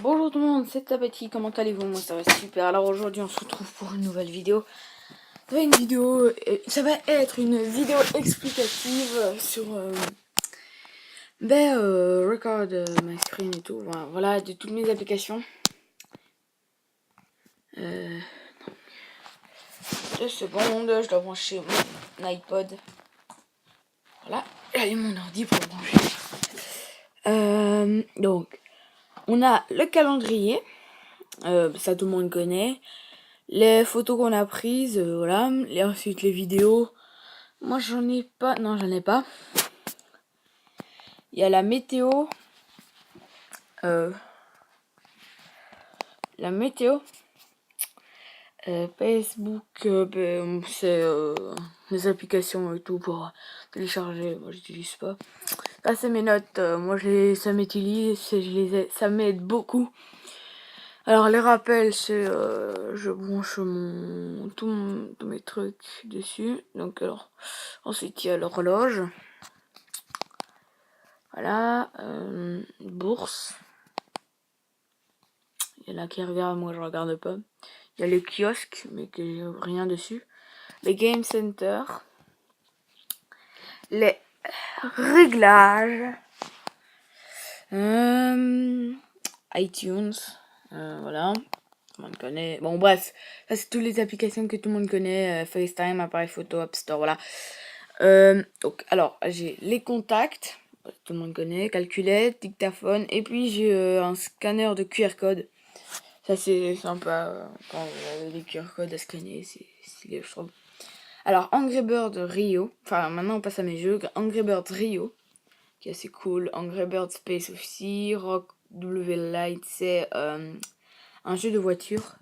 Bonjour tout le monde, c'est Tabati, comment allez-vous? Moi ça va super. Alors aujourd'hui on se retrouve pour une nouvelle vidéo. Ça va être une vidéo explicative sur Record My Screen et tout. Voilà, de toutes mes applications. 2 secondes, je dois brancher mon iPod. Voilà, j'ai mon ordi pour le brancher. Donc, on a le calendrier, ça tout le monde connaît. Les photos qu'on a prises, voilà. Et ensuite les vidéos. Moi j'en ai pas. Non, j'en ai pas. Il y a la météo. La météo. Facebook, c'est les applications et tout pour télécharger. Moi j'utilise pas. Là c'est mes notes. Ça m'utilise. Ça m'aide beaucoup. Alors les rappels, c'est je branche tous mes trucs dessus. Donc alors ensuite il y a l'horloge. Voilà, bourse. Il y en a qui regardent, moi je regarde pas. Il y a les kiosques, mais que j'ai rien dessus. Les game center. Les réglages. iTunes. Voilà. Tout le monde connaît. Bon, bref. Ça, c'est toutes les applications que tout le monde connaît. FaceTime, appareil photo, App Store, voilà. Donc, alors, j'ai les contacts. Tout le monde connaît. Calculette, dictaphone. Et puis, j'ai un scanner de QR code. Ça, c'est sympa. Quand vous avez des QR codes à scanner, c'est stylé, je trouve. Alors, Angry Bird Rio. Enfin, maintenant, on passe à mes jeux. Angry Bird Rio, qui est assez cool. Angry Bird Space aussi. Rock W Light, c'est un jeu de voiture.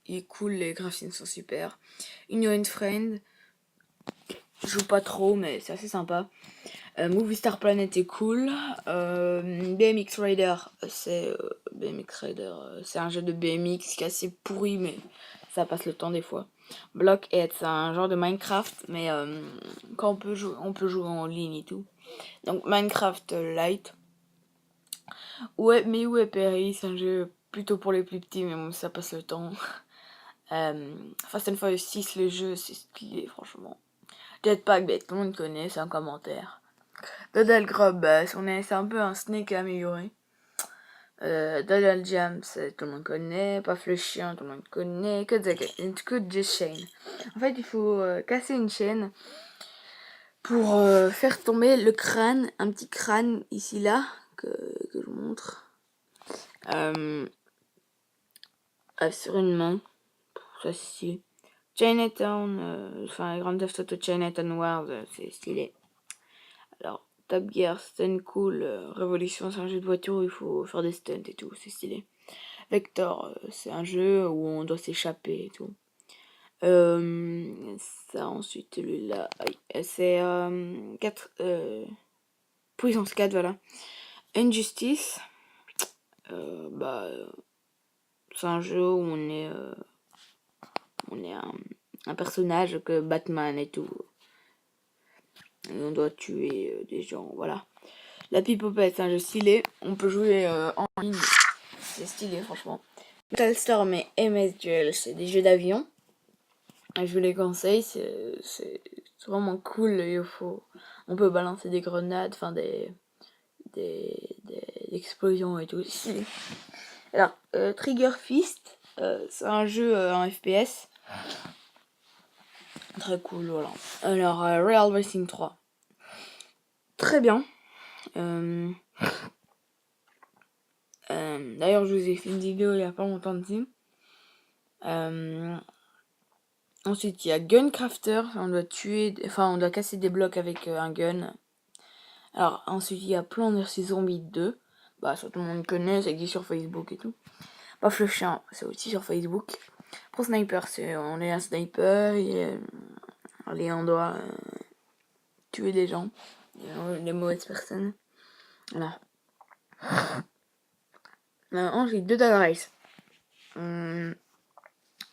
Il est cool, les graphismes sont super. Union Friend. Je joue pas trop, mais c'est assez sympa. Movie Star Planet est cool. BMX Rider, c'est un jeu de BMX qui est assez pourri, mais ça passe le temps des fois. Blockhead, c'est un genre de Minecraft, mais quand on peut jouer en ligne et tout. Donc Minecraft Lite. Ouais, mais où est Perry? C'est un jeu plutôt pour les plus petits, mais bon, ça passe le temps. Fast and Furious 6, le jeu, c'est stylé, franchement. Jetpack, tout le monde connaît, c'est un commentaire. Doodle Grub, c'est un peu un Snake amélioré. Doodle Jam, tout le monde connaît. Paf le chien, tout le monde connaît. Que de chaîne. En fait, il faut casser une chaîne pour faire tomber le crâne, un petit crâne ici là, que je vous montre. Sur une main. Ça, c'est stylé. Chinatown, Grand Theft Auto Chinatown Wars, c'est stylé. Alors, Top Gear, Stun Cool, Révolution, c'est un jeu de voiture où il faut faire des stunts et tout, c'est stylé. Vector, c'est un jeu où on doit s'échapper et tout. Ça, ensuite, celui-là, c'est 4, Puissance 4, voilà. Injustice, c'est un jeu où on est un personnage que Batman et tout. Et on doit tuer des gens, voilà. La Pipopette, c'est un jeu stylé. On peut jouer en ligne. C'est stylé, franchement. Metal Storm et MS Duel, c'est des jeux d'avion. Je vous les conseille, c'est vraiment cool. On peut balancer des grenades, des explosions et tout. C'est stylé. Alors, Trigger Fist, c'est un jeu en FPS. Très cool, voilà. Alors, Real Racing 3. Très bien. D'ailleurs, je vous ai fait une vidéo il n'y a pas longtemps dessus. Ensuite, il y a Guncrafter. On doit casser des blocs avec un gun. Alors, ensuite, il y a Plants vs Zombies 2. Ça, tout le monde connaît, ça existe sur Facebook et tout. Paf le chien, c'est aussi sur Facebook. Pro Sniper, on est un sniper et on doit tuer des gens, les mauvaises personnes. Voilà. Ensuite, Dead Race.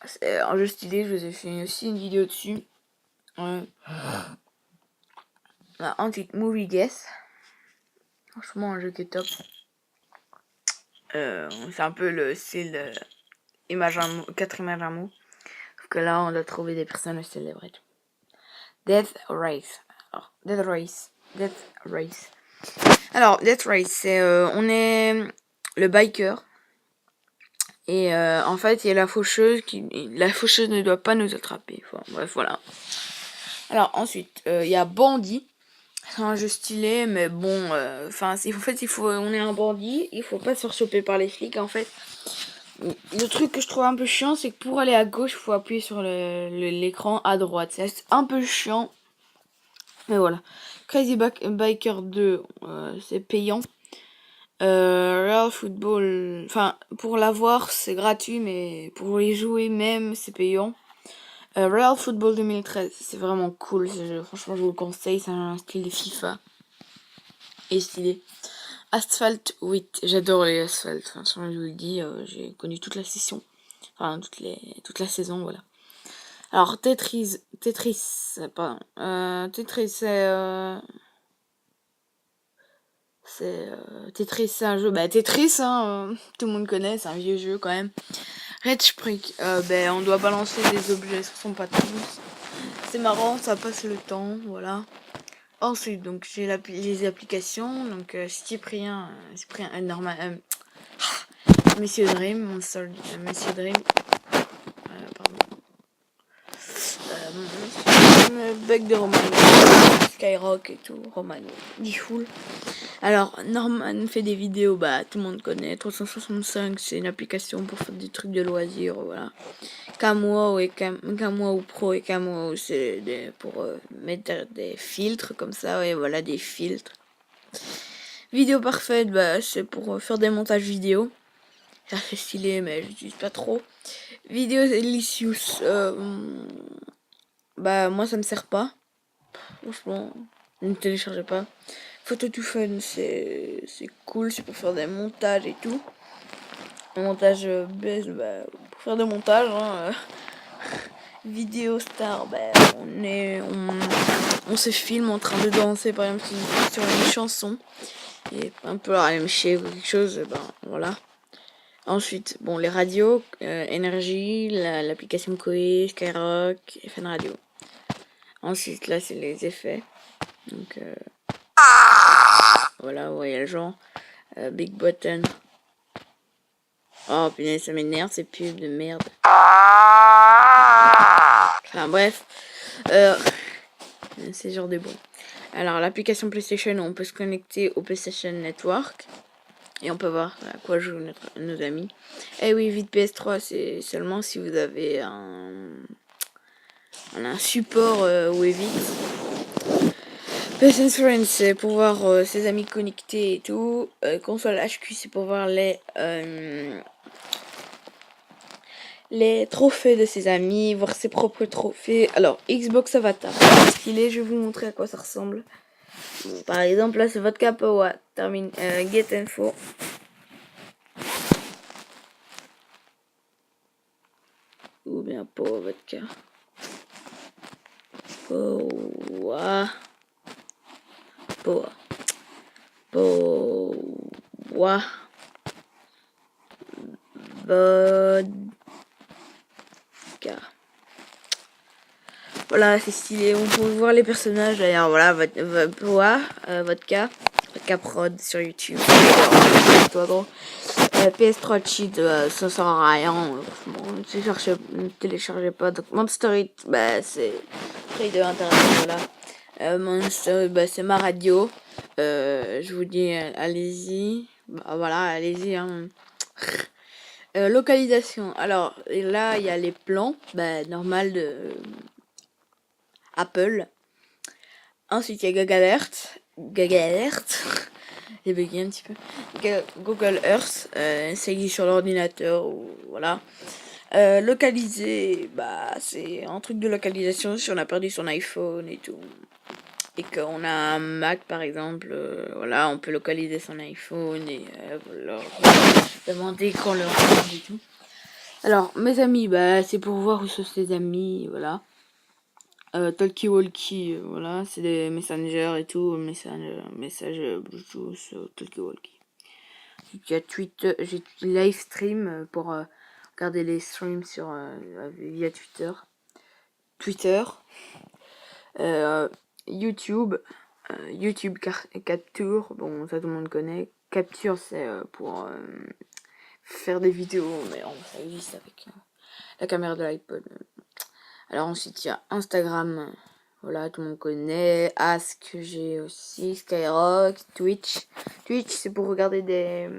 C'est un jeu stylé, je vous ai fait aussi une vidéo dessus. Ensuite, Movie Guess. Franchement, un jeu qui est top. C'est un peu le style 4 images à mots. Sauf que là, on doit trouver des personnes célèbres et tout. Death Race. Alors, Death Race. Death Race. Alors, Death Race, c'est on est le biker. Et en fait, il y a la faucheuse la faucheuse ne doit pas nous attraper. Enfin, bref, voilà. Alors ensuite, il y a Bandit. C'est un jeu stylé, mais bon, enfin, en fait, on est un bandit, il faut pas se faire choper par les flics, en fait. Le truc que je trouve un peu chiant, c'est que pour aller à gauche, il faut appuyer sur l'écran à droite. C'est un peu chiant, mais voilà. Crazy Biker 2, c'est payant. Real Football, enfin, pour l'avoir, c'est gratuit, mais pour y jouer même, c'est payant. Real Football 2013, c'est vraiment cool ce jeu. Franchement, je vous le conseille, c'est un style de FIFA. Et stylé. Asphalt 8, j'adore les Asphalt. Franchement, je vous le dis, j'ai connu toute la session. Enfin, toute la saison, voilà. Alors, Tetris, pardon. Tetris, Tetris, c'est un jeu. Bah, Tetris, hein, tout le monde connaît, c'est un vieux jeu quand même. Red Sprick, ben, on doit balancer des objets sur son patron. C'est marrant, ça passe le temps, voilà. Ensuite, donc j'ai les applications, donc Cyprien normal, Monsieur Dream, Monsieur Dream, pardon, Bug de Romano, Skyrock et tout, Romano, Diffoul. Alors, Norman fait des vidéos, bah tout le monde connaît. 365, c'est une application pour faire des trucs de loisirs, voilà. Camouo Pro et Camouo, c'est pour mettre des filtres comme ça, ouais, voilà, des filtres. Vidéo parfaite, bah c'est pour faire des montages vidéo. Ça fait stylé, mais j'utilise pas trop. Vidéo Delicious, bah moi ça me sert pas. Franchement, ne téléchargez pas. Photo to Fun, c'est cool, c'est pour faire des montages et tout. Un montage base, bah, pour faire des montages. Hein, Vidéo Star, bah, on se filme en train de danser par exemple sur une chanson. Et un peu la MG ou quelque chose, ben voilà. Ensuite, bon, les radios, Énergie, l'application Koei, Skyrock, FN Radio. Ensuite, là, c'est les effets. Donc, voilà, ouais, il y a le genre. Big Button. Oh, punaise, ça m'énerve, ces pubs de merde. Enfin, bref. C'est genre des bons. Alors, l'application PlayStation, on peut se connecter au PlayStation Network. Et on peut voir à quoi jouent nos amis. Eh oui, vite PS3, c'est seulement si vous avez un support Wii vite. PlayStation Friends, c'est pour voir ses amis connectés et tout. Console HQ, c'est pour voir les trophées de ses amis, voir ses propres trophées. Alors, Xbox Avatar, je vais vous montrer à quoi ça ressemble. Bon, par exemple, là, c'est Vodka Power. Termine, Get Info. Ou bien Power Vodka. Power. Vodka. Voilà, c'est stylé. On peut voir les personnages d'ailleurs. Voilà, Vodka Prod sur YouTube. Toi, gros. PS3 cheat, ça sert à rien. Ne téléchargez pas. Donc Monster Hit, bah c'est très de internet, voilà. Monster, bah c'est ma radio. Je vous dis, allez-y. Bah, voilà, allez-y. Hein. Localisation. Alors là, il y a les plans, bah normal de Apple. Ensuite, il y a Gaga Alert. J'ai bugué un petit peu. Google Earth, ça existe sur l'ordinateur, ou voilà. Localiser, bah c'est un truc de localisation si on a perdu son iPhone et tout. Et qu'on a un Mac par exemple, voilà, on peut localiser son iPhone et leur demander quand leur change et tout. Alors, mes amis, bah c'est pour voir où sont ses amis, voilà. Talkie-walkie, voilà, c'est des messengers et tout, message Bluetooth, talkie-walkie. Il y a Twitter, j'ai live stream pour regarder les streams sur via Twitter. YouTube. YouTube Capture, bon ça tout le monde connaît. Capture c'est pour faire des vidéos, mais ça existe avec la caméra de l'iPod. Alors ensuite il y a Instagram, voilà tout le monde connaît. Ask, j'ai aussi Skyrock, Twitch. Twitch c'est pour regarder des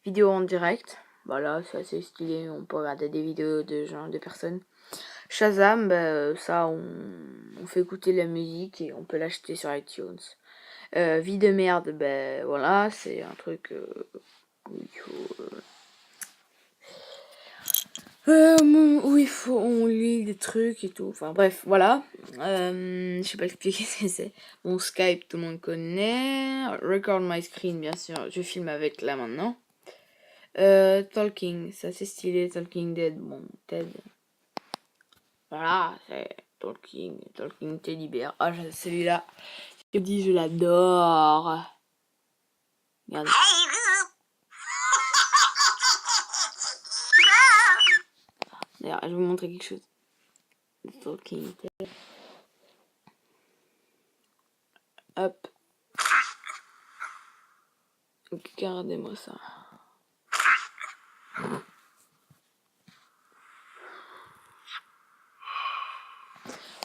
vidéos en direct. Voilà, c'est assez stylé, on peut regarder des vidéos de personnes. Shazam, ça on fait écouter la musique et on peut l'acheter sur iTunes. Vie de merde, voilà, c'est un truc où il faut on lit des trucs et tout. Enfin bref, voilà. Je sais pas expliquer ce que c'est. Bon, Skype, tout le monde connaît. Record my screen, bien sûr, je filme avec là maintenant. Talking, ça c'est stylé. Talking Dead, bon, Ted. Voilà, c'est Talking Teddy Bear. Ah, celui-là, je dis, je l'adore. Regardez. D'ailleurs, je vais vous montrer quelque chose. Talking Dead. Hop. Regardez-moi ça.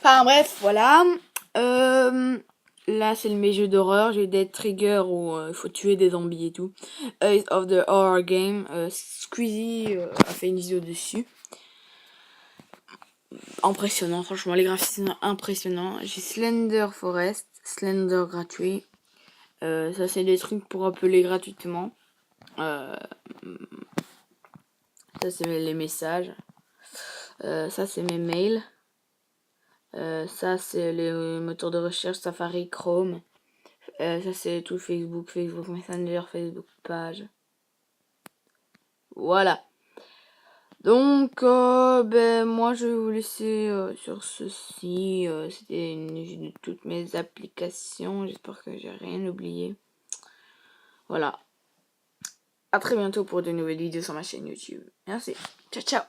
Enfin bref, voilà. Là, c'est mes jeux d'horreur. J'ai des triggers où il faut tuer des zombies et tout. Ace of the Horror Game. Squeezie a fait une vidéo dessus. Impressionnant, franchement, les graphismes sont impressionnants. J'ai Slender Forest, Slender gratuit. Ça, c'est des trucs pour appeler gratuitement. Ça, c'est les messages. Ça, c'est mes mails. Ça, c'est les moteurs de recherche Safari, Chrome. Ça, c'est tout Facebook, Facebook Messenger, Facebook page. Voilà. Donc, moi, je vais vous laisser sur ceci. C'était une vue de toutes mes applications. J'espère que j'ai rien oublié. Voilà. À très bientôt pour de nouvelles vidéos sur ma chaîne YouTube. Merci. Ciao, ciao.